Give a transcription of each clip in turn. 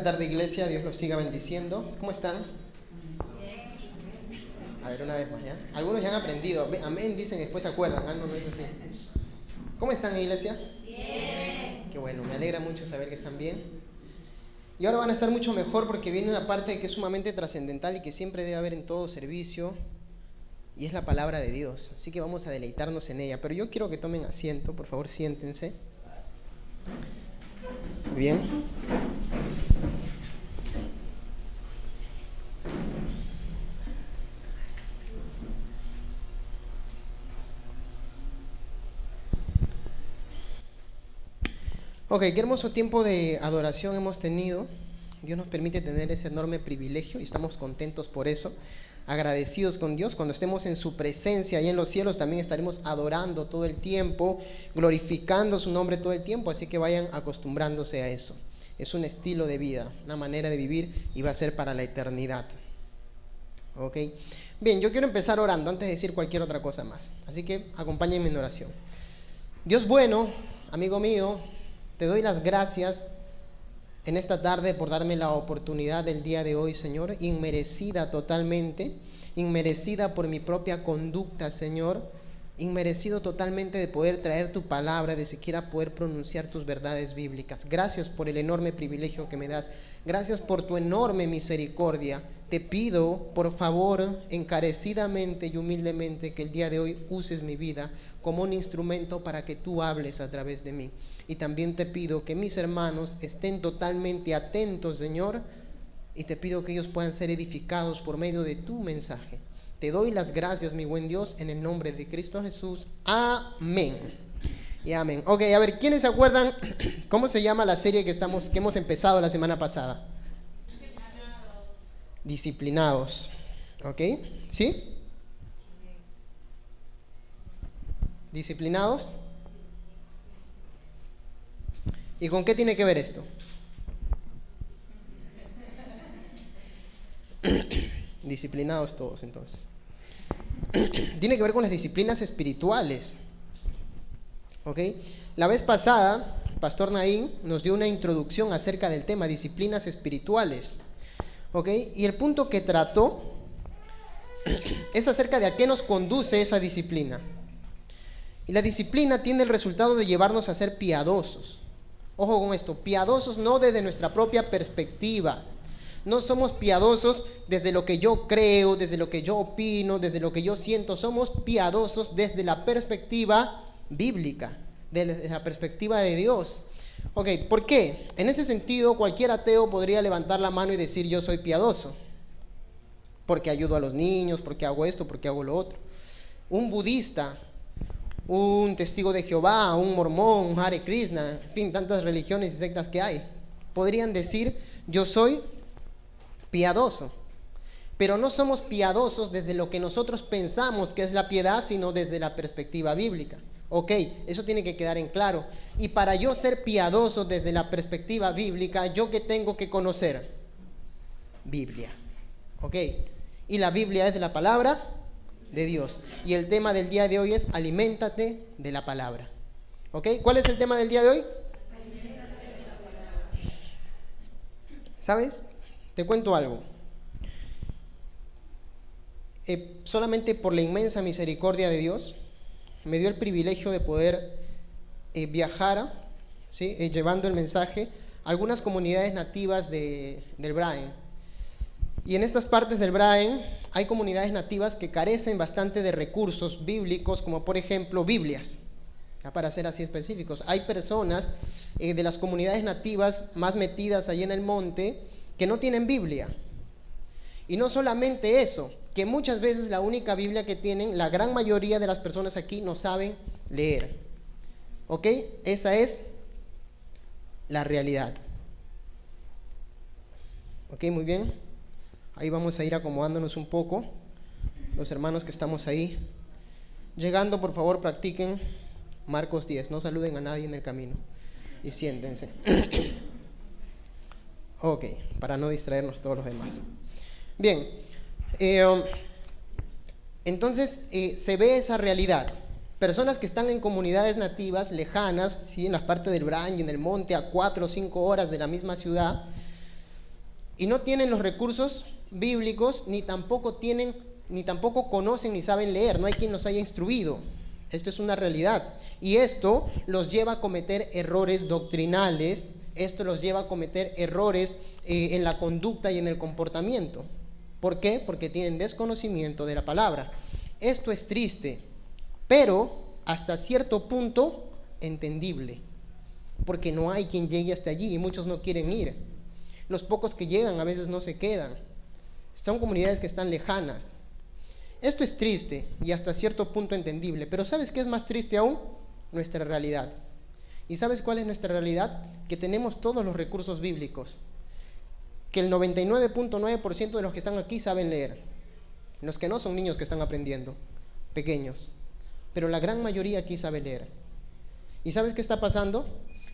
tarde, iglesia. Dios los siga bendiciendo. ¿Cómo están? A ver, una vez más, ¿ya? Algunos ya han aprendido. Amén, dicen, después se acuerdan. Ah, no, no es así. ¿Cómo están, iglesia? Bien. Qué bueno, me alegra mucho saber que están bien. Y ahora van a estar mucho mejor porque viene una parte que es sumamente trascendental y que siempre debe haber en todo servicio. Y es la palabra de Dios. Así que vamos a deleitarnos en ella. Pero yo quiero que tomen asiento. Por favor, siéntense. Bien. Ok, qué hermoso tiempo de adoración hemos tenido. Dios nos permite tener ese enorme privilegio y estamos contentos por eso, agradecidos con Dios. Cuando estemos en su presencia y en los cielos también estaremos adorando todo el tiempo, glorificando su nombre todo el tiempo, así que vayan acostumbrándose a eso. Es un estilo de vida, una manera de vivir y va a ser para la eternidad. Ok, bien, yo quiero empezar orando antes de decir cualquier otra cosa más, así que acompáñenme en oración. Dios bueno, amigo mío, te doy las gracias en esta tarde por darme la oportunidad del día de hoy, Señor, inmerecida totalmente, inmerecida por mi propia conducta, Señor, inmerecido totalmente de poder traer tu palabra, de siquiera poder pronunciar tus verdades bíblicas. Gracias por el enorme privilegio que me das. Gracias por tu enorme misericordia. Te pido, por favor, encarecidamente y humildemente, que el día de hoy uses mi vida como un instrumento para que tú hables a través de mí. Y también te pido que mis hermanos estén totalmente atentos, Señor, y te pido que ellos puedan ser edificados por medio de tu mensaje. Te doy las gracias, mi buen Dios, en el nombre de Cristo Jesús. Amén. Y amén. Ok, a ver, ¿quiénes se acuerdan cómo se llama la serie que hemos empezado la semana pasada? Disciplinados. ¿Ok? ¿Sí? ¿Disciplinados? ¿Y con qué tiene que ver esto? Disciplinados todos, entonces. Tiene que ver con las disciplinas espirituales. ¿Ok? La vez pasada, Pastor Naín nos dio una introducción acerca del tema disciplinas espirituales. ¿Ok? Y el punto que trató es acerca de a qué nos conduce esa disciplina. Y la disciplina tiene el resultado de llevarnos a ser piadosos. Ojo con esto, piadosos no desde nuestra propia perspectiva. No somos piadosos desde lo que yo creo, desde lo que yo opino, desde lo que yo siento. Somos piadosos desde la perspectiva bíblica, desde la perspectiva de Dios. Ok, ¿por qué? En ese sentido, cualquier ateo podría levantar la mano y decir yo soy piadoso. Porque ayudo a los niños, porque hago esto, porque hago lo otro. Un budista, un testigo de Jehová, un mormón, un Hare Krishna, en fin, tantas religiones y sectas que hay, podrían decir yo soy piadoso, pero no somos piadosos desde lo que nosotros pensamos que es la piedad, sino desde la perspectiva bíblica. Ok, eso tiene que quedar en claro. Y para yo ser piadoso desde la perspectiva bíblica, ¿yo qué tengo que conocer? Biblia. Ok, y la Biblia es la palabra de Dios. Y el tema del día de hoy es aliméntate de la palabra. ¿Ok? ¿Cuál es el tema del día de hoy? ¿Sabes? Te cuento algo. Solamente por la inmensa misericordia de Dios me dio el privilegio de poder viajar, ¿sí? Llevando el mensaje a algunas comunidades nativas del Braen. Y en estas partes del Braen hay comunidades nativas que carecen bastante de recursos bíblicos, como por ejemplo Biblias, ya para ser así específicos. Hay personas de las comunidades nativas más metidas allí en el monte que no tienen Biblia. Y no solamente eso, que muchas veces la única Biblia que tienen, la gran mayoría de las personas aquí no saben leer. ¿Ok? Esa es la realidad. ¿Ok? Muy bien. Ahí vamos a ir acomodándonos un poco. Los hermanos que estamos ahí llegando, por favor, practiquen Marcos 10. No saluden a nadie en el camino. Y siéntense. Ok, para no distraernos todos los demás. Bien. Entonces, se ve esa realidad. Personas que están en comunidades nativas lejanas, ¿sí? En las partes del Braen y en el monte, a 4 o 5 horas de la misma ciudad, y no tienen los recursos bíblicos, ni tampoco conocen ni saben leer. No hay quien los haya instruido. Esto es una realidad. Y esto los lleva a cometer errores doctrinales. Esto los lleva a cometer errores en la conducta y en el comportamiento. ¿Por qué? Porque tienen desconocimiento de la palabra. Esto es triste, pero hasta cierto punto entendible, porque no hay quien llegue hasta allí y muchos no quieren ir. Los pocos que llegan a veces no se quedan. Son comunidades que están lejanas. Esto es triste y hasta cierto punto entendible, pero ¿sabes qué es más triste aún? Nuestra realidad. ¿Y sabes cuál es nuestra realidad? Que tenemos todos los recursos bíblicos, que el 99.9% de los que están aquí saben leer. Los que no son niños que están aprendiendo, pequeños, pero la gran mayoría aquí sabe leer. ¿Y sabes qué está pasando?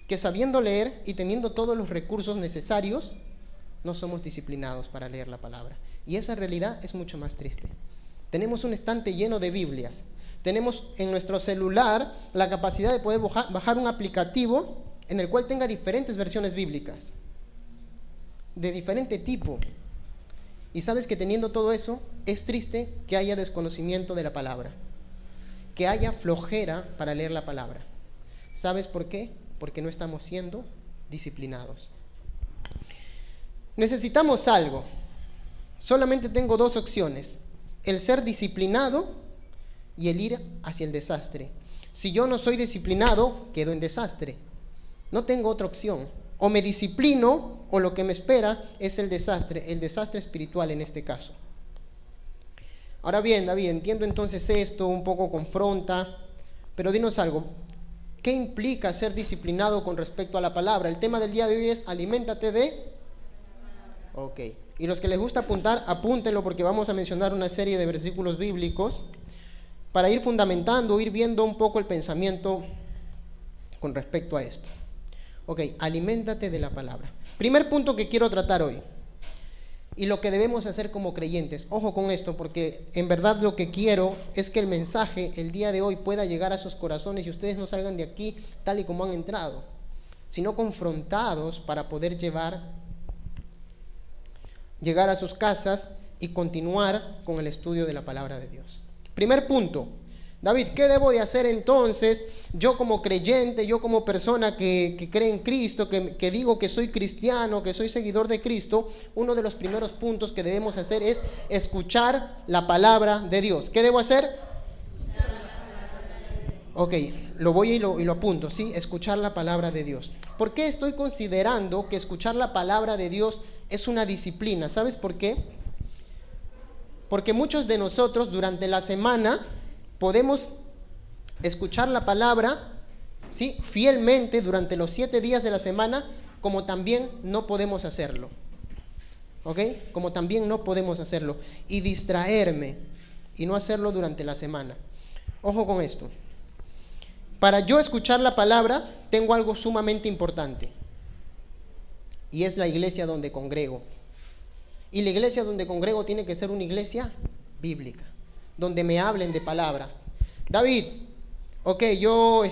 Que sabiendo leer y teniendo todos los recursos necesarios, no somos disciplinados para leer la palabra. Y esa realidad es mucho más triste. Tenemos un estante lleno de Biblias. Tenemos en nuestro celular la capacidad de poder bajar un aplicativo en el cual tenga diferentes versiones bíblicas, de diferente tipo. Y sabes que teniendo todo eso, es triste que haya desconocimiento de la palabra, que haya flojera para leer la palabra. ¿Sabes por qué? Porque no estamos siendo disciplinados. Necesitamos algo. Solamente tengo dos opciones: el ser disciplinado y el ir hacia el desastre. Si yo no soy disciplinado, quedo en desastre. No tengo otra opción. O me disciplino, o lo que me espera es el desastre espiritual en este caso. Ahora bien, David, entiendo entonces esto, un poco confronta, pero dinos algo. ¿Qué implica ser disciplinado con respecto a la palabra? El tema del día de hoy es aliméntate de... Ok. Y los que les gusta apuntar, apúntenlo, porque vamos a mencionar una serie de versículos bíblicos para ir fundamentando, ir viendo un poco el pensamiento con respecto a esto. Ok, aliméntate de la palabra. Primer punto que quiero tratar hoy, y lo que debemos hacer como creyentes. Ojo con esto, porque en verdad lo que quiero es que el mensaje el día de hoy pueda llegar a sus corazones y ustedes no salgan de aquí tal y como han entrado, sino confrontados para poder llegar a sus casas y continuar con el estudio de la palabra de Dios. Primer punto: David, ¿qué debo de hacer entonces yo como creyente, yo como persona que cree en Cristo, que digo que soy cristiano, que soy seguidor de Cristo? Uno de los primeros puntos que debemos hacer es escuchar la palabra de Dios. ¿Qué debo hacer? Ok, lo voy y lo apunto, ¿sí? Escuchar la palabra de Dios. ¿Por qué estoy considerando que escuchar la palabra de Dios es una disciplina? ¿Sabes por qué? Porque muchos de nosotros durante la semana podemos escuchar la palabra, ¿sí?, fielmente durante los 7 días de la semana, como también no podemos hacerlo. ¿Ok? Como también no podemos hacerlo. Y distraerme y no hacerlo durante la semana. Ojo con esto. Para yo escuchar la palabra, tengo algo sumamente importante. Y es la iglesia donde congrego. Y la iglesia donde congrego tiene que ser una iglesia bíblica, donde me hablen de palabra. David, ok, yo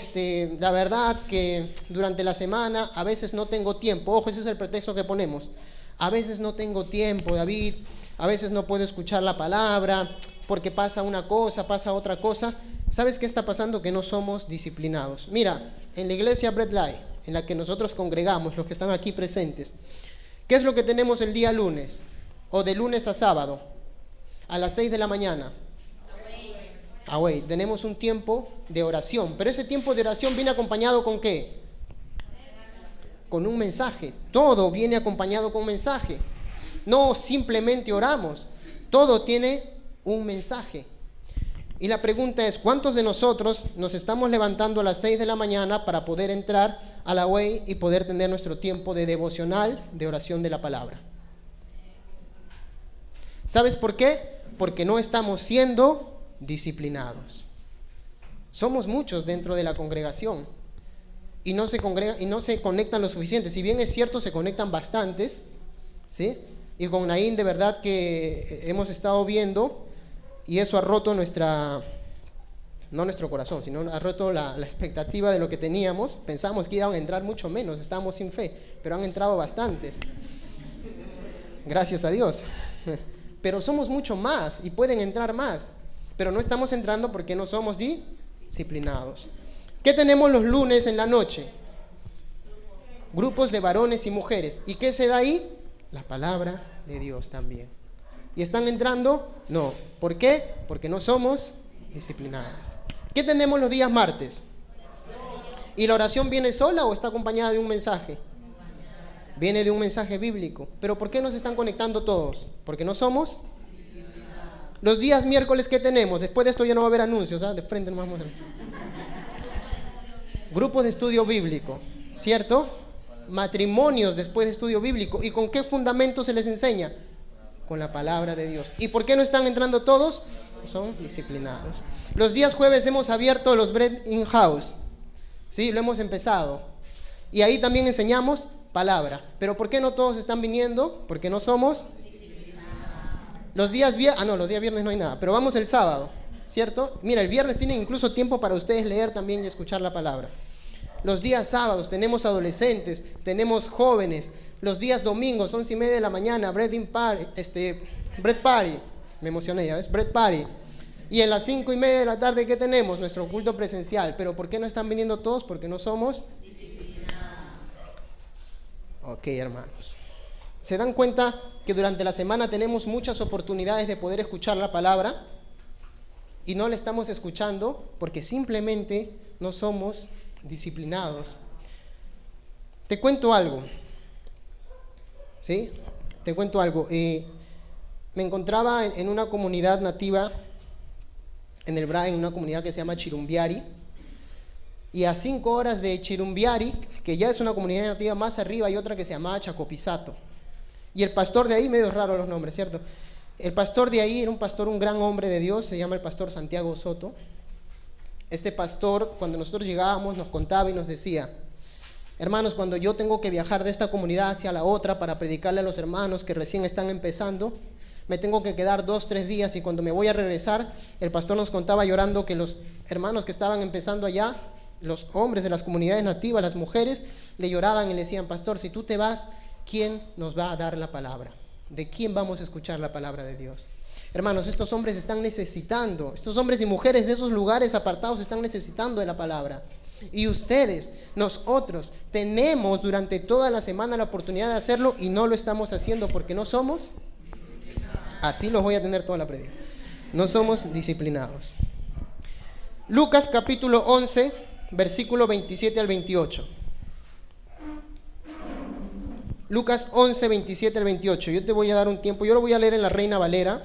la verdad que durante la semana a veces no tengo tiempo. Ojo, ese es el pretexto que ponemos. A veces no tengo tiempo, David. A veces no puedo escuchar la palabra porque pasa una cosa, pasa otra cosa. ¿Sabes qué está pasando? Que no somos disciplinados. Mira, en la iglesia Bread Life, en la que nosotros congregamos, los que están aquí presentes, ¿qué es lo que tenemos el día lunes? O de lunes a sábado, a las 6 de la mañana. Away. Tenemos un tiempo de oración, pero ese tiempo de oración viene acompañado ¿con qué? Con un mensaje. Todo viene acompañado con un mensaje. No simplemente oramos, todo tiene un mensaje. Y la pregunta es, ¿cuántos de nosotros nos estamos levantando a las 6 de la mañana para poder entrar a la Way y poder tener nuestro tiempo de devocional, de oración de la palabra? ¿Sabes por qué? Porque no estamos siendo disciplinados. Somos muchos dentro de la congregación y no se conectan lo suficiente. Si bien es cierto, se conectan bastantes, ¿sí? Y con Naín de verdad que hemos estado viendo, y eso ha roto no nuestro corazón, sino ha roto la expectativa de lo que teníamos. Pensamos que iban a entrar mucho menos, estábamos sin fe, pero han entrado bastantes. gracias a Dios. Pero somos mucho más y pueden entrar más. Pero no estamos entrando porque no somos disciplinados. ¿Qué tenemos los lunes en la noche? Grupos de varones y mujeres. ¿Y qué se da ahí? La palabra de Dios también. ¿Y están entrando? No. ¿Por qué? Porque no somos disciplinados. ¿Qué tenemos los días martes? ¿Y la oración viene sola o está acompañada de un mensaje? Viene de un mensaje bíblico. ¿Pero por qué no se están conectando todos? Porque no somos. Los días miércoles, ¿qué tenemos? Después de esto ya no va a haber anuncios, ¿ah? De frente nomás vamos a... Grupos de estudio bíblico, ¿cierto? Matrimonios después de estudio bíblico. ¿Y con qué fundamento se les enseña? Con la palabra de Dios. ¿Y por qué no están entrando todos? Son disciplinados. Los días jueves hemos abierto los Bread in House. Sí, lo hemos empezado. Y ahí también enseñamos palabra. Pero ¿por qué no todos están viniendo? Porque no somos los días viernes. Los días viernes no hay nada. Pero vamos el sábado, ¿cierto? Mira, el viernes tienen incluso tiempo para ustedes leer también y escuchar la palabra. Los días sábados tenemos adolescentes, tenemos jóvenes. Los días domingos, 11:30 de la mañana, Bread Party. Me emocioné, ¿ya ves? Bread Party. Y en las 5:30 de la tarde, ¿qué tenemos? Nuestro culto presencial. ¿Pero por qué no están viniendo todos? Porque no somos disciplinados. Ok, hermanos. ¿Se dan cuenta que durante la semana tenemos muchas oportunidades de poder escuchar la palabra? Y no la estamos escuchando porque simplemente no somos disciplinados. Te cuento algo. ¿Sí? Te cuento algo. Me encontraba en una comunidad nativa en el Bra, en una comunidad que se llama Chirumbiari, y a 5 horas de Chirumbiari, que ya es una comunidad nativa más arriba, hay otra que se llamaba Chacopizato, y el pastor de ahí, medio raro los nombres, ¿cierto? El pastor de ahí era un pastor, un gran hombre de Dios, se llama el pastor Santiago Soto. Este pastor, cuando nosotros llegábamos, nos contaba y nos decía: hermanos, cuando yo tengo que viajar de esta comunidad hacia la otra para predicarle a los hermanos que recién están empezando, me tengo que quedar 2-3 días, y cuando me voy a regresar, el pastor nos contaba llorando que los hermanos que estaban empezando allá, los hombres de las comunidades nativas, las mujeres, le lloraban y le decían: pastor, si tú te vas, ¿quién nos va a dar la palabra? ¿De quién vamos a escuchar la palabra de Dios? Hermanos, estos hombres están necesitando, estos hombres y mujeres de esos lugares apartados están necesitando de la palabra. Y ustedes, nosotros, tenemos durante toda la semana la oportunidad de hacerlo y no lo estamos haciendo porque no somos. Así los voy a tener toda la predica. No somos disciplinados. Lucas capítulo 11, versículo 27 al 28. Lucas 11, 27 al 28. Yo te voy a dar un tiempo. Yo lo voy a leer en la Reina Valera.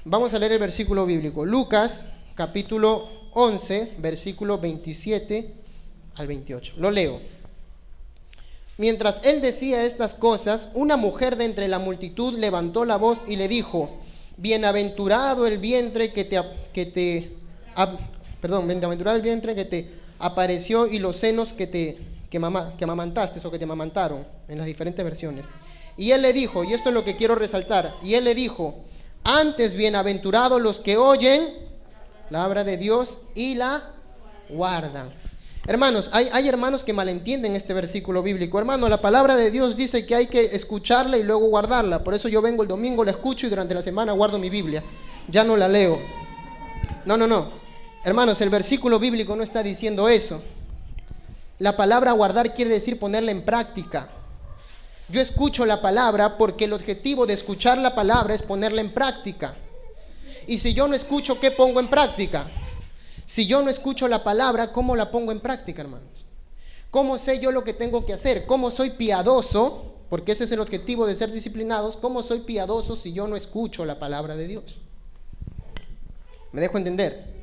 Vamos a leer el versículo bíblico. Lucas capítulo 11, versículo 27 al 28. Lo leo. Mientras él decía estas cosas, una mujer de entre la multitud levantó la voz y le dijo: bienaventurado el vientre bienaventurado el vientre que te apareció y los senos que amamantaste o que te amamantaron, en las diferentes versiones. Y él le dijo, y esto es lo que quiero resaltar, y él le dijo: antes bienaventurados los que oyen la palabra de Dios y la guardan. Hermanos, hay hermanos que malentienden este versículo bíblico. Hermano, la palabra de Dios dice que hay que escucharla y luego guardarla. Por eso yo vengo el domingo, la escucho y durante la semana guardo mi Biblia. Ya no la leo. No. Hermanos, el versículo bíblico no está diciendo eso. La palabra guardar quiere decir ponerla en práctica. Yo escucho la palabra porque el objetivo de escuchar la palabra es ponerla en práctica. Y si yo no escucho, ¿qué pongo en práctica? Si yo no escucho la palabra, ¿cómo la pongo en práctica, hermanos? ¿Cómo sé yo lo que tengo que hacer? ¿Cómo soy piadoso? Porque ese es el objetivo de ser disciplinados. ¿Cómo soy piadoso si yo no escucho la palabra de Dios? ¿Me dejo entender?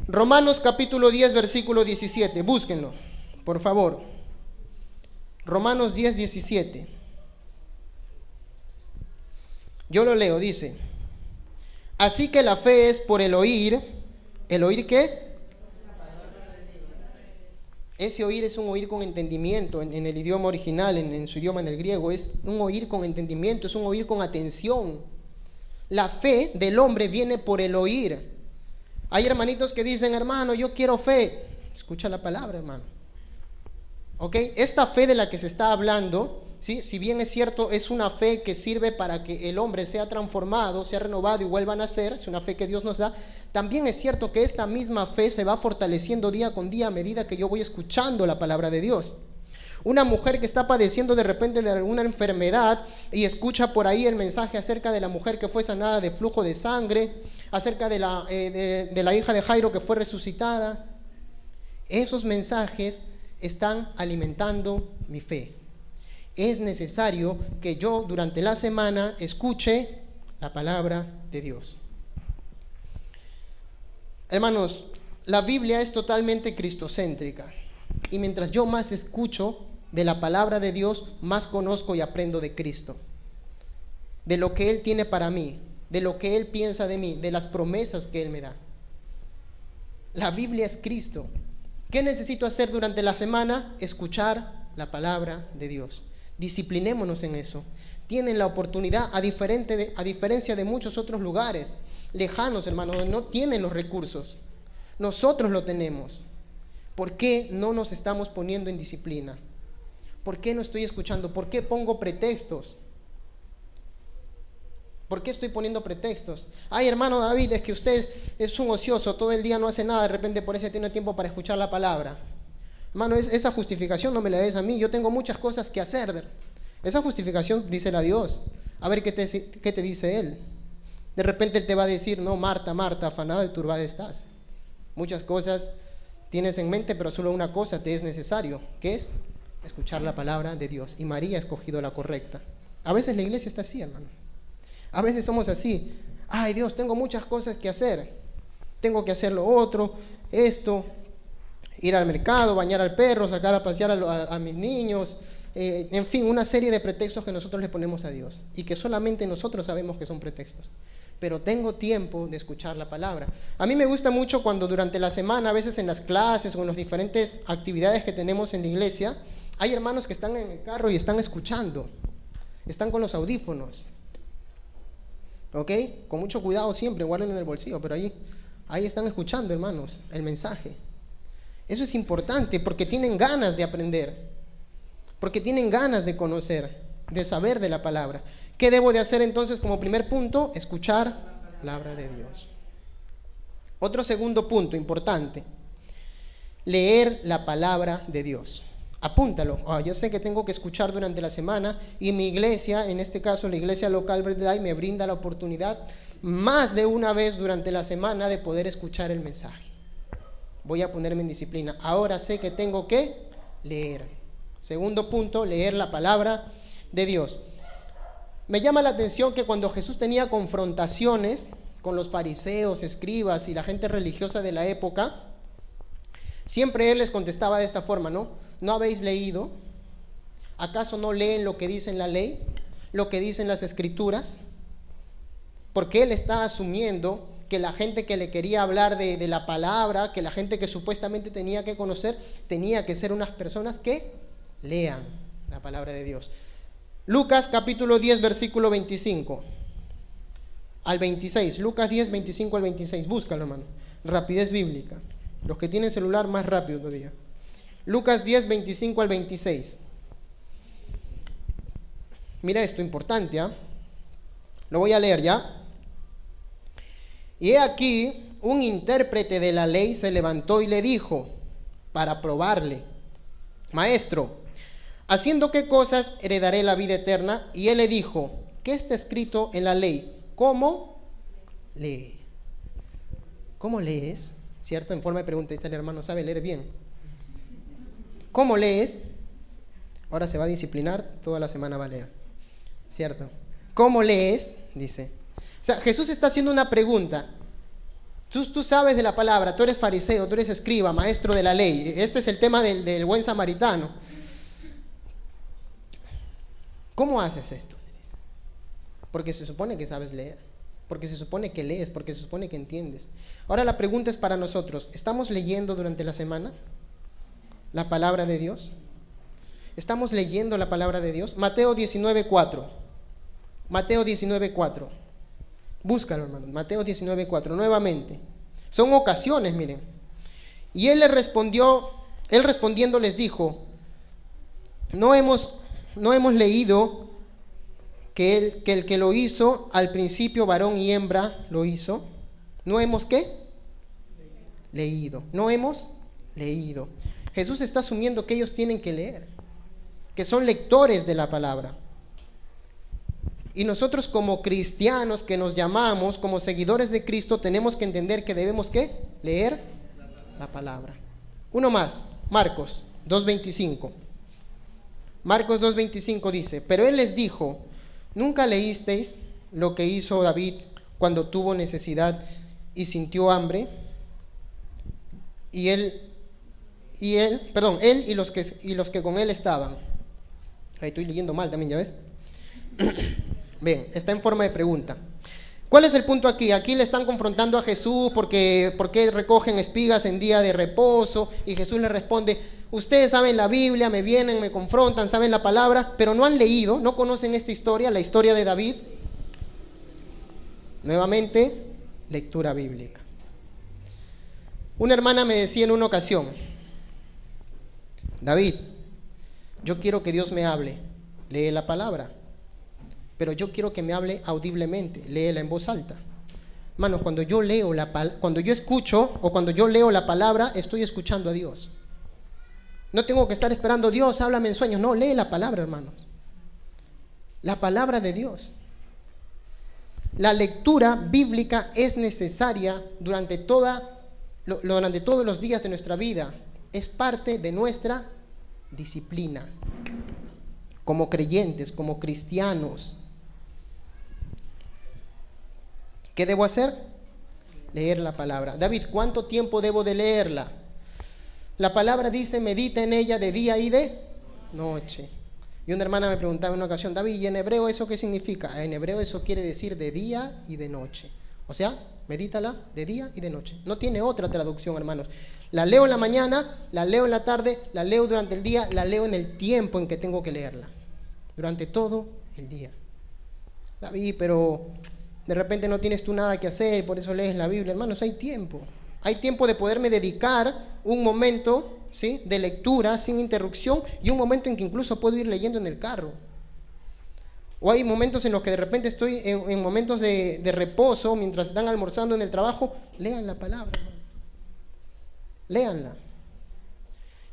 Romanos capítulo 10, versículo 17. Búsquenlo, por favor. Romanos 10, 17. Yo lo leo, dice: así que la fe es por el oír. ¿El oír qué? Ese oír es un oír con entendimiento en el idioma original, en su idioma, en el griego. Es un oír con entendimiento, es un oír con atención. La fe del hombre viene por el oír. Hay hermanitos que dicen: hermano, yo quiero fe. Escucha la palabra, hermano. ¿Ok? Esta fe de la que se está hablando, ¿sí? Si bien es cierto, es una fe que sirve para que el hombre sea transformado, sea renovado y vuelva a nacer, es una fe que Dios nos da, también es cierto que esta misma fe se va fortaleciendo día con día a medida que yo voy escuchando la palabra de Dios. Una mujer que está padeciendo de repente de alguna enfermedad y escucha por ahí el mensaje acerca de la mujer que fue sanada de flujo de sangre, acerca de la hija de Jairo que fue resucitada. Esos mensajes están alimentando mi fe. Es necesario que yo durante la semana escuche la palabra de Dios. Hermanos, la Biblia es totalmente cristocéntrica. Y mientras yo más escucho de la palabra de Dios, más conozco y aprendo de Cristo, de lo que Él tiene para mí, de lo que Él piensa de mí, de las promesas que Él me da. La Biblia es Cristo. ¿Qué necesito hacer durante la semana? Escuchar la palabra de Dios. Disciplinémonos en eso. Tienen la oportunidad, a diferencia de muchos otros lugares lejanos, hermanos, no tienen los recursos. Nosotros lo tenemos. ¿Por qué no nos estamos poniendo en disciplina? ¿Por qué no estoy escuchando? ¿Por qué pongo pretextos? ¿Por qué estoy poniendo pretextos? Ay, hermano David, es que usted es un ocioso, todo el día no hace nada, de repente por eso tiene tiempo para escuchar la palabra. Hermano, esa justificación no me la des a mí, yo tengo muchas cosas que hacer. Esa justificación dísela a Dios. A ver qué te dice Él. De repente Él te va a decir, no, Marta, Marta, afanada y turbada estás. Muchas cosas tienes en mente, pero solo una cosa te es necesario, que es escuchar la palabra de Dios. Y María ha escogido la correcta. A veces la iglesia está así, hermanos. A veces somos así. Ay, Dios, tengo muchas cosas que hacer. Tengo que hacer lo otro, esto, ir al mercado, bañar al perro, sacar a pasear a mis niños. En fin, una serie de pretextos que nosotros le ponemos a Dios y que solamente nosotros sabemos que son pretextos. Pero tengo tiempo de escuchar la palabra. A mí me gusta mucho cuando durante la semana, a veces en las clases o en las diferentes actividades que tenemos en la iglesia, hay hermanos que están en el carro y están escuchando, están con los audífonos, ¿ok? Con mucho cuidado siempre, guárdenlo en el bolsillo, pero ahí están escuchando, hermanos, el mensaje. Eso es importante porque tienen ganas de aprender, porque tienen ganas de conocer, de saber de la palabra. ¿Qué debo de hacer entonces como primer punto? Escuchar la palabra de Dios. Otro segundo punto importante, leer la palabra de Dios. Apúntalo. Yo sé que tengo que escuchar durante la semana y mi iglesia, en este caso la iglesia local Verdad, me brinda la oportunidad más de una vez durante la semana de poder escuchar el mensaje. Voy a ponerme en disciplina. Ahora sé que tengo que leer. Segundo punto, leer la palabra de Dios. Me llama la atención que cuando Jesús tenía confrontaciones con los fariseos, escribas y la gente religiosa de la época, siempre Él les contestaba de esta forma, ¿no? ¿No habéis leído? ¿Acaso no leen lo que dice en la ley? ¿Lo que dicen las escrituras? Porque Él está asumiendo que la gente que le quería hablar de la palabra, que la gente que supuestamente tenía que conocer, tenía que ser unas personas que lean la palabra de Dios. Lucas capítulo 10, versículo 25 al 26. Lucas 10, 25 al 26. Búscalo, hermano. Rapidez bíblica. Los que tienen celular, más rápido todavía. Lucas 10, 25 al 26. Mira esto, importante, ¿ah? Lo voy a leer ya. Y he aquí, un intérprete de la ley se levantó y le dijo, para probarle, Maestro, ¿haciendo qué cosas heredaré la vida eterna? Y él le dijo, ¿qué está escrito en la ley? ¿Cómo lee? ¿Cómo lees? ¿Cierto? En forma de pregunta, este hermano sabe leer bien. ¿Cómo lees? Ahora se va a disciplinar, toda la semana va a leer. ¿Cierto? ¿Cómo lees? Dice. O sea, Jesús está haciendo una pregunta. Tú sabes de la palabra, tú eres fariseo, tú eres escriba, maestro de la ley. Este es el tema del buen samaritano. ¿Cómo haces esto? Porque se supone que sabes leer, porque se supone que lees, porque se supone que entiendes. Ahora la pregunta es para nosotros, ¿estamos leyendo durante la semana la palabra de Dios? ¿Estamos leyendo la palabra de Dios? Mateo 19:4. Mateo 19:4. Búscalo, hermano. Mateo 19:4. Nuevamente. Son ocasiones, miren. Y él respondiendo les dijo, ¿no hemos leído que el que lo hizo al principio varón y hembra lo hizo? ¿No hemos qué? Leído. No hemos leído. Jesús está asumiendo que ellos tienen que leer, que son lectores de la palabra. Y nosotros como cristianos que nos llamamos, como seguidores de Cristo, tenemos que entender que debemos ¿qué? Leer la palabra. Uno más, Marcos 2:25. Marcos 2:25 dice, pero él les dijo, ¿nunca leísteis lo que hizo David cuando tuvo necesidad y sintió hambre? Él y los que con él estaban. Ahí estoy leyendo mal también, ¿ya ves? Bien, está en forma de pregunta. ¿Cuál es el punto aquí? Aquí le están confrontando a Jesús ¿por qué recogen espigas en día de reposo? Y Jesús le responde, ustedes saben la Biblia, me vienen, me confrontan, saben la palabra, pero no han leído, no conocen esta historia, la historia de David. Nuevamente, lectura bíblica. Una hermana me decía en una ocasión, David, yo quiero que Dios me hable, lee la palabra. Pero yo quiero que me hable audiblemente, léela en voz alta. Hermanos, cuando yo escucho o cuando yo leo la palabra, estoy escuchando a Dios. No tengo que estar esperando, Dios, háblame en sueños. No, lee la palabra, hermanos. La palabra de Dios. La lectura bíblica es necesaria durante todos los días de nuestra vida. Es parte de nuestra disciplina. Como creyentes, como cristianos. ¿Qué debo hacer? Leer la palabra. David, ¿cuánto tiempo debo de leerla? La palabra dice, medita en ella de día y de noche. Y una hermana me preguntaba en una ocasión, David, ¿y en hebreo eso qué significa? En hebreo eso quiere decir de día y de noche. O sea, medítala de día y de noche. No tiene otra traducción, hermanos. La leo en la mañana, la leo en la tarde, la leo durante el día, la leo en el tiempo en que tengo que leerla. Durante todo el día. David, pero de repente no tienes tú nada que hacer, por eso lees la Biblia. Hermanos, hay tiempo. Hay tiempo de poderme dedicar un momento, ¿sí?, de lectura sin interrupción y un momento en que incluso puedo ir leyendo en el carro. O hay momentos en los que de repente estoy en momentos de reposo, mientras están almorzando en el trabajo, lean la palabra. Léanla.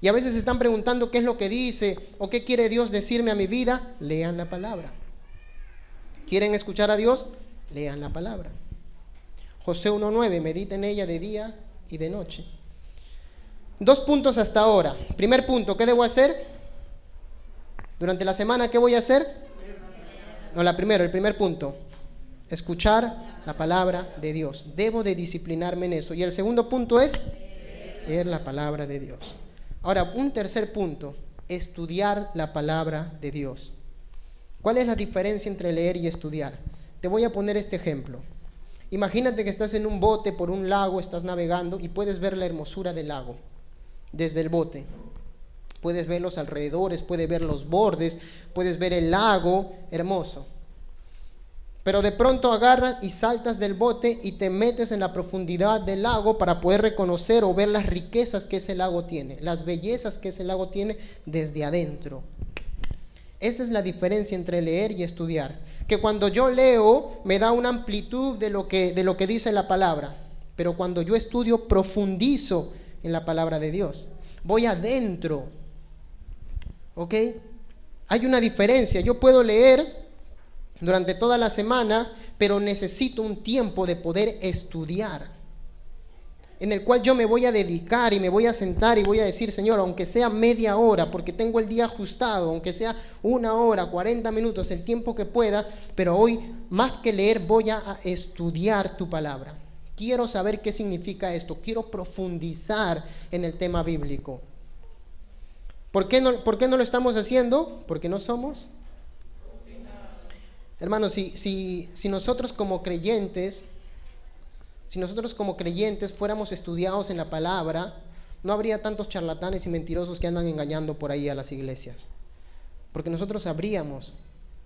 Y a veces se están preguntando qué es lo que dice o qué quiere Dios decirme a mi vida. Lean la palabra. ¿Quieren escuchar a Dios? Lean la palabra. Josué 1:9, medita en ella de día y de noche. 2 puntos hasta ahora. Primer punto, ¿qué debo hacer? Durante la semana, ¿qué voy a hacer? No, el primer punto. Escuchar la palabra de Dios. Debo de disciplinarme en eso. Y el segundo punto es leer la palabra de Dios. Ahora, un tercer punto, estudiar la palabra de Dios. ¿Cuál es la diferencia entre leer y estudiar? Te voy a poner este ejemplo. Imagínate que estás en un bote por un lago, estás navegando y puedes ver la hermosura del lago desde el bote. Puedes ver los alrededores, puedes ver los bordes, puedes ver el lago hermoso. Pero de pronto agarras y saltas del bote y te metes en la profundidad del lago para poder reconocer o ver las riquezas que ese lago tiene, las bellezas que ese lago tiene desde adentro. Esa es la diferencia entre leer y estudiar. Que cuando yo leo me da una amplitud de lo que dice la palabra. Pero cuando yo estudio profundizo en la palabra de Dios. Voy adentro. ¿Ok? Hay una diferencia. Yo puedo leer durante toda la semana, pero necesito un tiempo de poder estudiar. En el cual yo me voy a dedicar y me voy a sentar y voy a decir, Señor, aunque sea media hora, porque tengo el día ajustado, aunque sea 1 hora, 40 minutos, el tiempo que pueda, pero hoy, más que leer, voy a estudiar tu palabra. Quiero saber qué significa esto, quiero profundizar en el tema bíblico. ¿Por qué no lo estamos haciendo? Porque no somos. Hermanos, si nosotros como creyentes fuéramos estudiados en la palabra, no habría tantos charlatanes y mentirosos que andan engañando por ahí a las iglesias. Porque nosotros sabríamos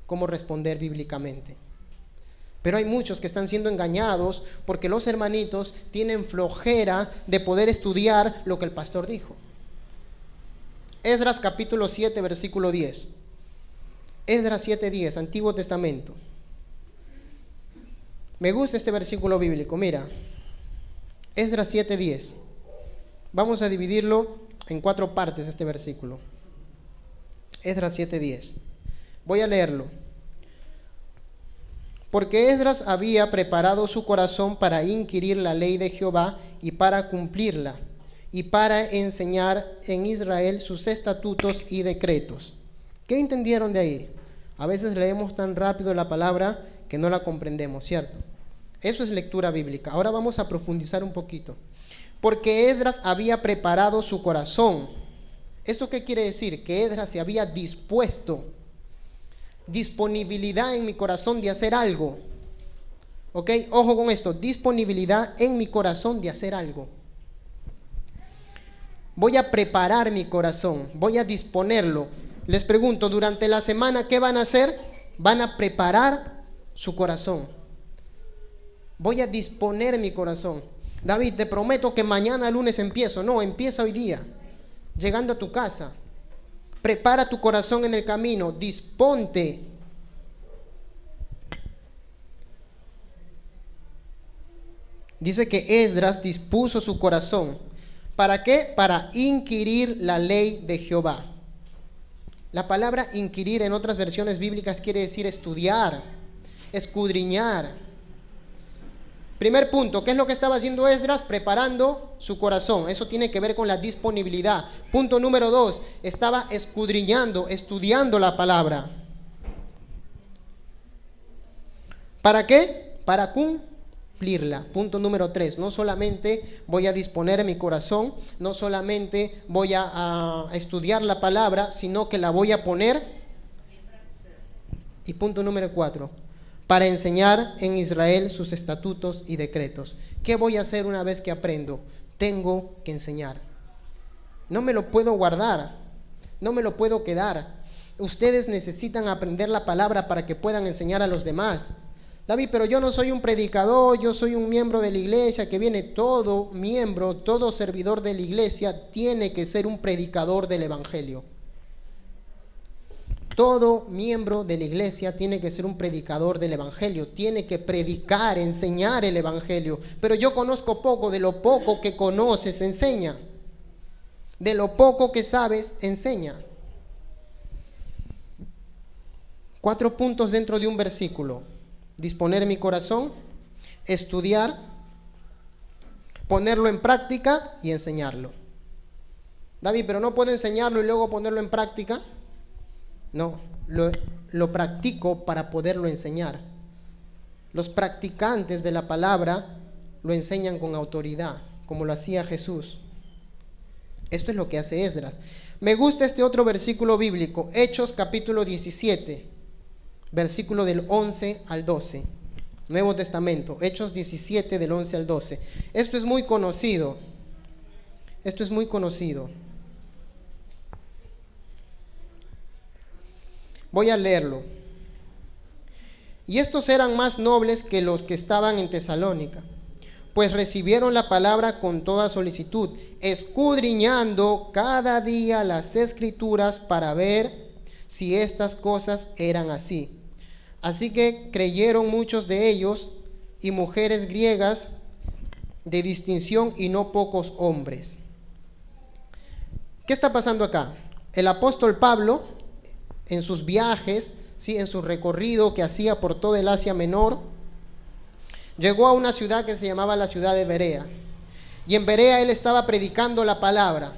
cómo responder bíblicamente. Pero hay muchos que están siendo engañados porque los hermanitos tienen flojera de poder estudiar lo que el pastor dijo. Esdras capítulo 7, versículo 10. Esdras 7:10, Antiguo Testamento. Me gusta este versículo bíblico, mira. Esdras 7:10. Vamos a dividirlo en 4 partes este versículo. Esdras 7:10. Voy a leerlo. Porque Esdras había preparado su corazón para inquirir la ley de Jehová y para cumplirla, y para enseñar en Israel sus estatutos y decretos. ¿Qué entendieron de ahí? A veces leemos tan rápido la palabra que no la comprendemos, ¿cierto? Eso es lectura bíblica. Ahora vamos a profundizar un poquito. Porque Esdras había preparado su corazón. ¿Esto qué quiere decir? Que Esdras se había dispuesto, disponibilidad en mi corazón de hacer algo. ¿Ok? Ojo con esto, disponibilidad en mi corazón de hacer algo. Voy a preparar mi corazón, voy a disponerlo. Les pregunto, durante la semana, ¿qué van a hacer? Van a preparar su corazón. Voy a disponer mi corazón. David, te prometo que mañana lunes empiezo. No, empieza hoy día, llegando a tu casa. Prepara tu corazón en el camino, disponte. Dice que Esdras dispuso su corazón. ¿Para qué? Para inquirir la ley de Jehová. La palabra inquirir en otras versiones bíblicas quiere decir estudiar, escudriñar. Primer punto, ¿qué es lo que estaba haciendo Esdras? Preparando su corazón. Eso tiene que ver con la disponibilidad. Punto número 2, estaba escudriñando, estudiando la palabra. ¿Para qué? Para cumplirla. Punto número 3, no solamente voy a disponer mi corazón, no solamente voy a estudiar la palabra, sino que la voy a poner. Y punto número 4, para enseñar en Israel sus estatutos y decretos. ¿Qué voy a hacer una vez que aprendo? Tengo que enseñar. No me lo puedo guardar, no me lo puedo quedar. Ustedes necesitan aprender la palabra para que puedan enseñar a los demás. David, pero yo no soy un predicador, yo soy un miembro de la iglesia que viene. Todo miembro, todo servidor de la iglesia tiene que ser un predicador del evangelio. Todo miembro de la iglesia tiene que ser un predicador del evangelio, tiene que predicar, enseñar el evangelio. Pero yo conozco poco, de lo poco que conoces, enseña. De lo poco que sabes, enseña. 4 puntos dentro de un versículo: disponer mi corazón, estudiar, ponerlo en práctica y enseñarlo. David, pero no puedo enseñarlo y luego ponerlo en práctica. No, lo practico para poderlo enseñar. Los practicantes de la palabra lo enseñan con autoridad, como lo hacía Jesús. Esto es lo que hace Esdras. Me gusta este otro versículo bíblico, Hechos capítulo 17, versículo del 11 al 12. Nuevo Testamento, Hechos 17 del 11 al 12. Esto es muy conocido. Esto es muy conocido. Voy a leerlo. Y estos eran más nobles que los que estaban en Tesalónica, pues recibieron la palabra con toda solicitud, escudriñando cada día las Escrituras para ver si estas cosas eran así. Así que creyeron muchos de ellos, y mujeres griegas de distinción, y no pocos hombres. ¿Qué está pasando acá? El apóstol Pablo, en sus viajes, ¿sí?, en su recorrido que hacía por toda el Asia Menor, llegó a una ciudad que se llamaba la ciudad de Berea. Y en Berea él estaba predicando la palabra.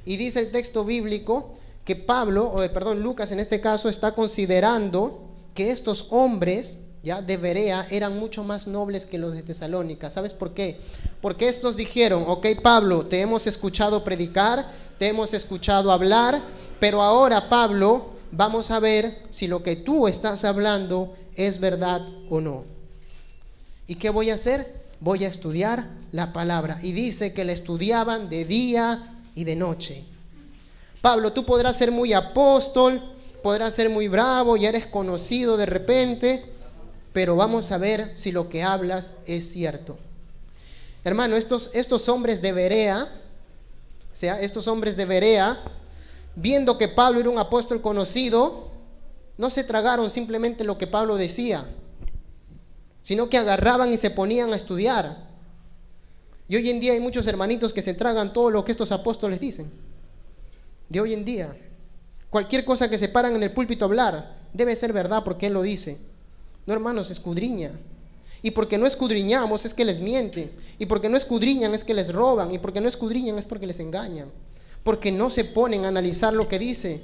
Y dice el texto bíblico que Lucas en este caso está considerando que estos hombres ya de Berea eran mucho más nobles que los de Tesalónica. ¿Sabes por qué? Porque estos dijeron: ok, Pablo, te hemos escuchado predicar, te hemos escuchado hablar, pero ahora, Pablo, vamos a ver si lo que tú estás hablando es verdad o no. ¿Y qué voy a hacer? Voy a estudiar la palabra. Y dice que la estudiaban de día y de noche. Pablo, tú podrás ser muy apóstol, podrás ser muy bravo, ya eres conocido de repente, pero vamos a ver si lo que hablas es cierto. Hermano, estos hombres de Berea, viendo que Pablo era un apóstol conocido, no se tragaron simplemente lo que Pablo decía, sino que agarraban y se ponían a estudiar. Y hoy en día hay muchos hermanitos que se tragan todo lo que estos apóstoles dicen. De hoy en día, cualquier cosa que se paran en el púlpito a hablar, debe ser verdad porque él lo dice. No, hermanos, escudriña. Y porque no escudriñamos es que les mienten. Y porque no escudriñan es que les roban. Y porque no escudriñan es porque les engañan. Porque no se ponen a analizar lo que dice.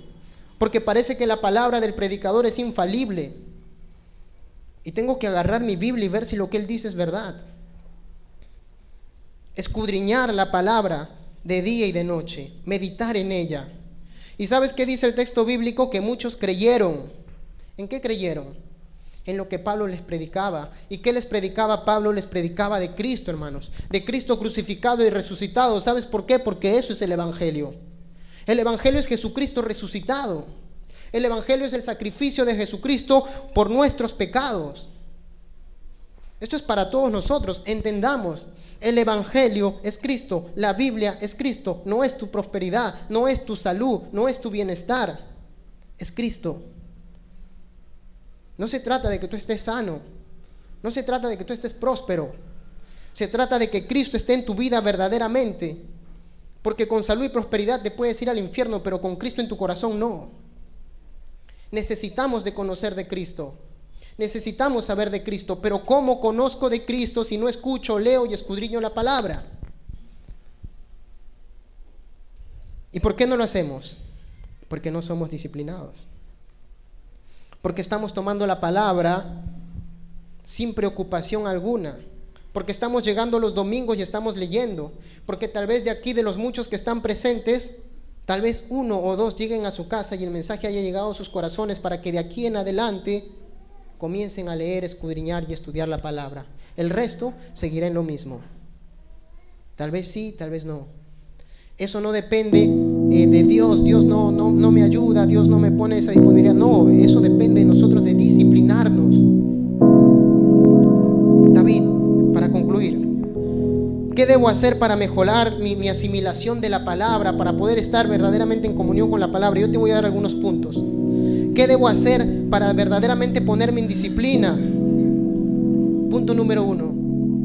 Porque parece que la palabra del predicador es infalible. Y tengo que agarrar mi Biblia y ver si lo que él dice es verdad. Escudriñar la palabra de día y de noche. Meditar en ella. ¿Y sabes qué dice el texto bíblico? Que muchos creyeron. ¿En qué creyeron? En lo que Pablo les predicaba. ¿Y qué les predicaba Pablo? Les predicaba de Cristo, hermanos. De Cristo crucificado y resucitado. ¿Sabes por qué? Porque eso es el Evangelio. El Evangelio es Jesucristo resucitado. El Evangelio es el sacrificio de Jesucristo por nuestros pecados. Esto es para todos nosotros. Entendamos, el Evangelio es Cristo. La Biblia es Cristo. No es tu prosperidad, no es tu salud, no es tu bienestar. Es Cristo. No se trata de que tú estés sano. No se trata de que tú estés próspero. Se trata de que Cristo esté en tu vida verdaderamente. Porque con salud y prosperidad te puedes ir al infierno, pero con Cristo en tu corazón no. Necesitamos de conocer de Cristo. Necesitamos saber de Cristo. Pero ¿cómo conozco de Cristo si no escucho, leo y escudriño la palabra? ¿Y por qué no lo hacemos? Porque no somos disciplinados. Porque estamos tomando la palabra sin preocupación alguna. Porque estamos llegando los domingos y estamos leyendo. Porque tal vez de aquí, de los muchos que están presentes, tal vez 1 o 2 lleguen a su casa y el mensaje haya llegado a sus corazones para que de aquí en adelante comiencen a leer, escudriñar y estudiar la palabra. El resto seguirá en lo mismo. Tal vez sí, tal vez no. Eso no depende de Dios. Dios no me ayuda, Dios no me pone esa disponibilidad. No, eso depende de nosotros, de disciplinarnos. David, para concluir, ¿qué debo hacer para mejorar mi asimilación de la palabra, para poder estar verdaderamente en comunión con la palabra? Yo te voy a dar algunos puntos. ¿Qué debo hacer para verdaderamente ponerme en disciplina? Punto número 1.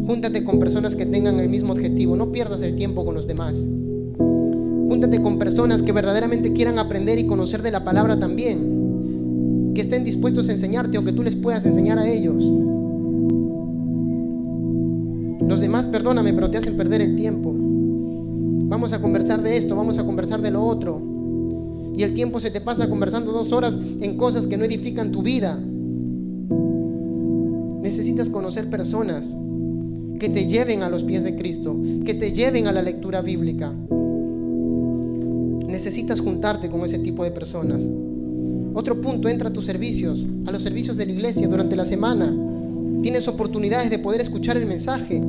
Júntate con personas que tengan el mismo objetivo. No pierdas el tiempo con los demás. Júntate con personas que verdaderamente quieran aprender y conocer de la palabra también. Que estén dispuestos a enseñarte o que tú les puedas enseñar a ellos. Los demás, perdóname, pero te hacen perder el tiempo. Vamos a conversar de esto, vamos a conversar de lo otro. Y el tiempo se te pasa conversando 2 horas en cosas que no edifican tu vida. Necesitas conocer personas que te lleven a los pies de Cristo, que te lleven a la lectura bíblica. Necesitas juntarte con ese tipo de personas. Otro punto, entra a tus servicios, a los servicios de la iglesia durante la semana. Tienes oportunidades de poder escuchar el mensaje.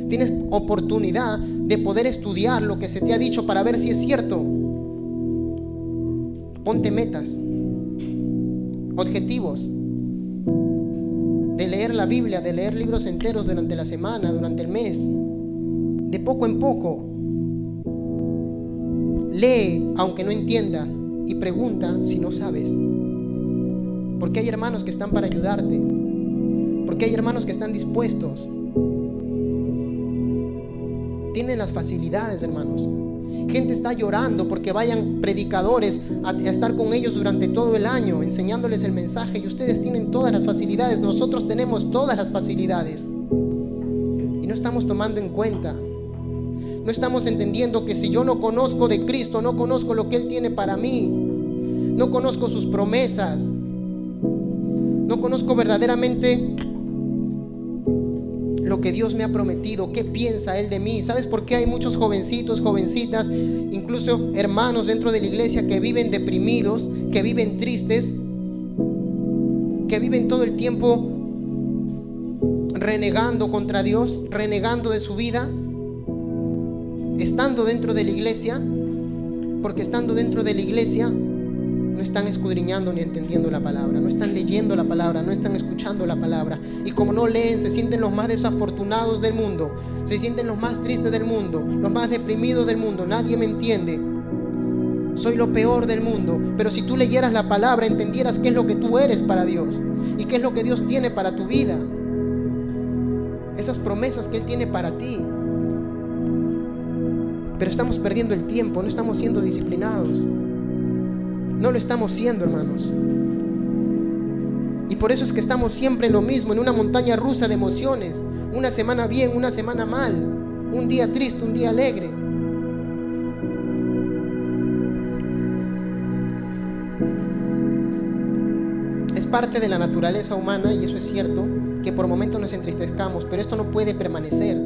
Tienes oportunidad de poder estudiar lo que se te ha dicho para ver si es cierto. Ponte metas, objetivos, de leer la Biblia, de leer libros enteros durante la semana, durante el mes, de poco en poco. Lee aunque no entienda y pregunta si no sabes. Porque hay hermanos que están para ayudarte. Porque hay hermanos que están dispuestos. Tienen las facilidades, hermanos. Gente está llorando porque vayan predicadores a estar con ellos durante todo el año, enseñándoles el mensaje. Y ustedes tienen todas las facilidades. Nosotros tenemos todas las facilidades. Y no estamos tomando en cuenta. No estamos entendiendo que si yo no conozco de Cristo, no conozco lo que Él tiene para mí, no conozco sus promesas, no conozco verdaderamente lo que Dios me ha prometido, qué piensa Él de mí. ¿Sabes por qué hay muchos jovencitos, jovencitas, incluso hermanos dentro de la iglesia que viven deprimidos, que viven tristes, que viven todo el tiempo renegando contra Dios, renegando de su vida? Estando dentro de la iglesia, porque estando dentro de la iglesia no están escudriñando ni entendiendo la palabra, no están leyendo la palabra, no están escuchando la palabra. Y como no leen, se sienten los más desafortunados del mundo, se sienten los más tristes del mundo, los más deprimidos del mundo. Nadie me entiende, soy lo peor del mundo. Pero si tú leyeras la palabra, entendieras qué es lo que tú eres para Dios y qué es lo que Dios tiene para tu vida, esas promesas que Él tiene para ti. Pero estamos perdiendo el tiempo, no estamos siendo disciplinados. No lo estamos siendo, hermanos. Y por eso es que estamos siempre en lo mismo, en una montaña rusa de emociones. Una semana bien, una semana mal. Un día triste, un día alegre. Es parte de la naturaleza humana, y eso es cierto, que por momentos nos entristezcamos, pero esto no puede permanecer.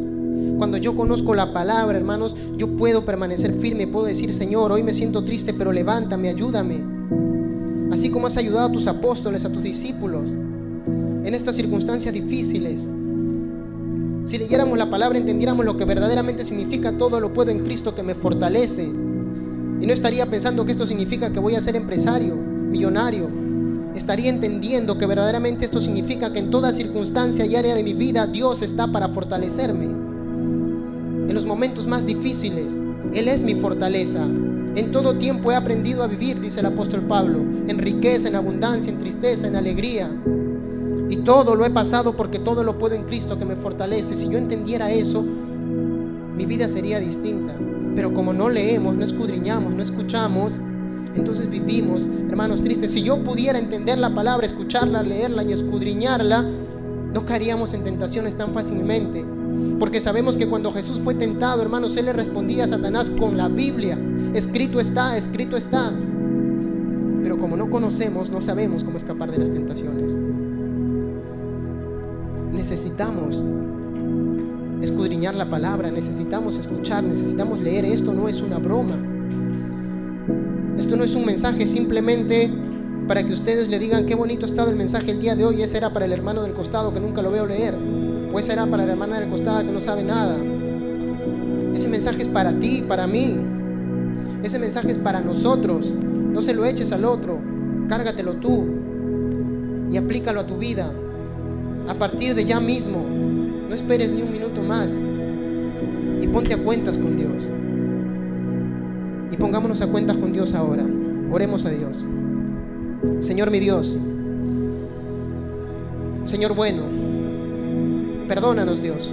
Cuando yo conozco la palabra, hermanos, yo puedo permanecer firme, puedo decir: Señor, hoy me siento triste, pero levántame, ayúdame. Así como has ayudado a tus apóstoles, a tus discípulos, en estas circunstancias difíciles. Si leyéramos la palabra, entendiéramos lo que verdaderamente significa: todo lo puedo en Cristo que me fortalece. Y no estaría pensando que esto significa que voy a ser empresario, millonario. Estaría entendiendo que verdaderamente esto significa que en toda circunstancia y área de mi vida, Dios está para fortalecerme. En los momentos más difíciles, Él es mi fortaleza. En todo tiempo he aprendido a vivir, dice el apóstol Pablo, en riqueza, en abundancia, en tristeza, en alegría. Y todo lo he pasado porque todo lo puedo en Cristo que me fortalece. Si yo entendiera eso, mi vida sería distinta. Pero como no leemos, no escudriñamos, no escuchamos, entonces vivimos, hermanos, tristes. Si yo pudiera entender la palabra, escucharla, leerla y escudriñarla, no caeríamos en tentaciones tan fácilmente. Porque sabemos que cuando Jesús fue tentado, hermanos, Él le respondía a Satanás con la Biblia: escrito está, escrito está. Pero como no conocemos, no sabemos cómo escapar de las tentaciones. Necesitamos escudriñar la palabra, necesitamos escuchar, necesitamos leer. Esto no es una broma. Esto no es un mensaje simplemente para que ustedes le digan: qué bonito ha estado el mensaje el día de hoy. Ese era para el hermano del costado que nunca lo veo leer. O esa era para la hermana del costado que no sabe nada. Ese mensaje es para ti, para mí. Ese mensaje es para nosotros. No se lo eches al otro, cárgatelo tú y aplícalo a tu vida a partir de ya mismo. No esperes ni un minuto más y ponte a cuentas con Dios. Y pongámonos a cuentas con Dios ahora. Oremos a Dios. Señor mi Dios, Señor bueno, perdónanos, Dios.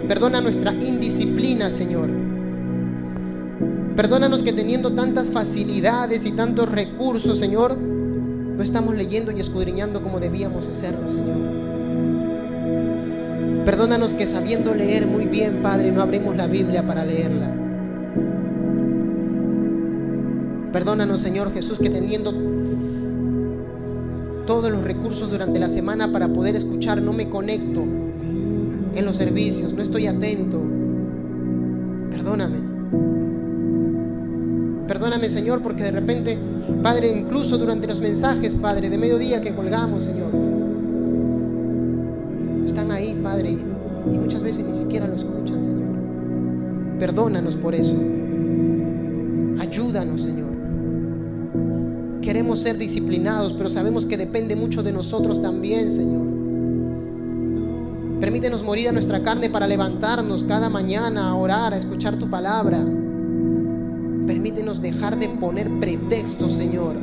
Perdona nuestra indisciplina, Señor. Perdónanos que teniendo tantas facilidades y tantos recursos, Señor, no estamos leyendo y escudriñando como debíamos hacerlo, Señor. Perdónanos que sabiendo leer muy bien, Padre, no abrimos la Biblia para leerla. Perdónanos, Señor Jesús, que teniendo todos los recursos durante la semana para poder escuchar, no me conecto en los servicios, no estoy atento. Perdóname. Perdóname, Señor, porque de repente, Padre, incluso durante los mensajes, Padre, de mediodía que colgamos, Señor, están ahí, Padre, y muchas veces ni siquiera lo escuchan, Señor. Perdónanos por eso. Ayúdanos, Señor. Queremos ser disciplinados, pero sabemos que depende mucho de nosotros también, Señor. Permítenos morir a nuestra carne para levantarnos cada mañana a orar, a escuchar tu palabra. Permítenos dejar de poner pretextos, Señor,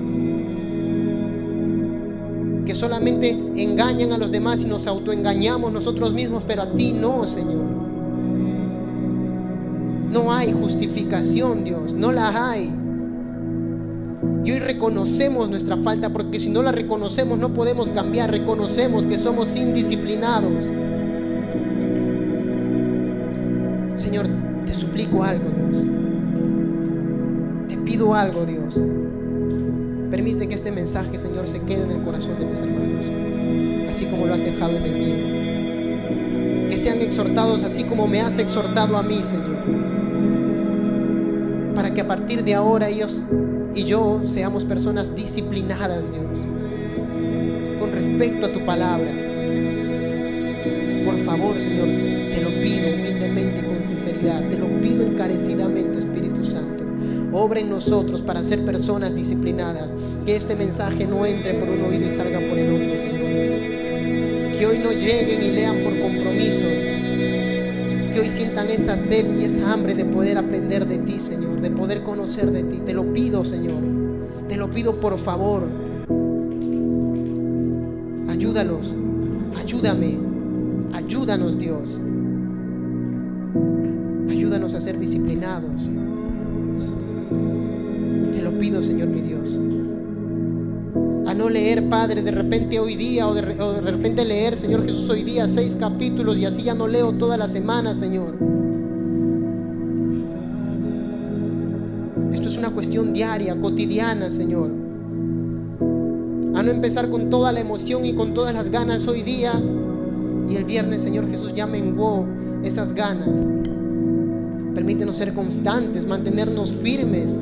que solamente engañan a los demás y nos autoengañamos nosotros mismos, pero a ti no, Señor. No hay justificación, Dios, no la hay. Y hoy reconocemos nuestra falta, porque si no la reconocemos no podemos cambiar. Reconocemos que somos indisciplinados. Señor, te suplico algo, Dios. Te pido algo, Dios. Permite que este mensaje, Señor, se quede en el corazón de mis hermanos, así como lo has dejado en el mío. Que sean exhortados así como me has exhortado a mí, Señor, para que a partir de ahora ellos y yo seamos personas disciplinadas, Dios, con respecto a tu palabra. Por favor, Señor, te lo pido humildemente y con sinceridad, te lo pido encarecidamente, Espíritu Santo. obra en nosotros para ser personas disciplinadas. Que este mensaje no entre por un oído y salga por el otro, Señor. Que hoy no lleguen y lean por compromiso. Que hoy sientan esa sed y esa hambre de poder aprender de ti, Señor, de poder conocer de ti. Te lo pido, Señor. Te lo pido, por favor. Ayúdalos. Ayúdame. Ayúdanos, Dios. Ayúdanos a ser disciplinados. Te lo pido, Señor, mi Dios. A no leer, Padre, de repente hoy día o de repente leer, Señor Jesús, hoy día 6 capítulos y así ya no leo toda la semana, Señor. Esto es una cuestión diaria, cotidiana, Señor. A no empezar con toda la emoción y con todas las ganas hoy día y el viernes, Señor Jesús, ya menguó esas ganas. Permítenos ser constantes, mantenernos firmes,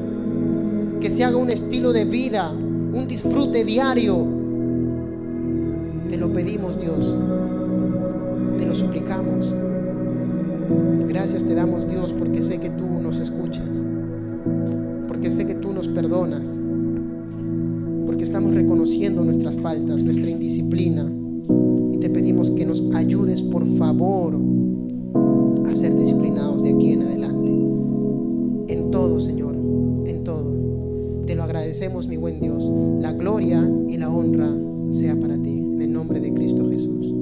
que se haga un estilo de vida, un disfrute diario. Te lo pedimos, Dios, te lo suplicamos. Gracias te damos, Dios, porque sé que tú nos escuchas, porque sé que tú nos perdonas, porque estamos reconociendo nuestras faltas, nuestra indisciplina, y te pedimos que nos ayudes, por favor, a ser disciplinados de aquí en adelante, en todo, Señor, en todo. Te lo agradecemos, mi buen Dios. La gloria y la honra sea para ti, en el nombre de Cristo Jesús.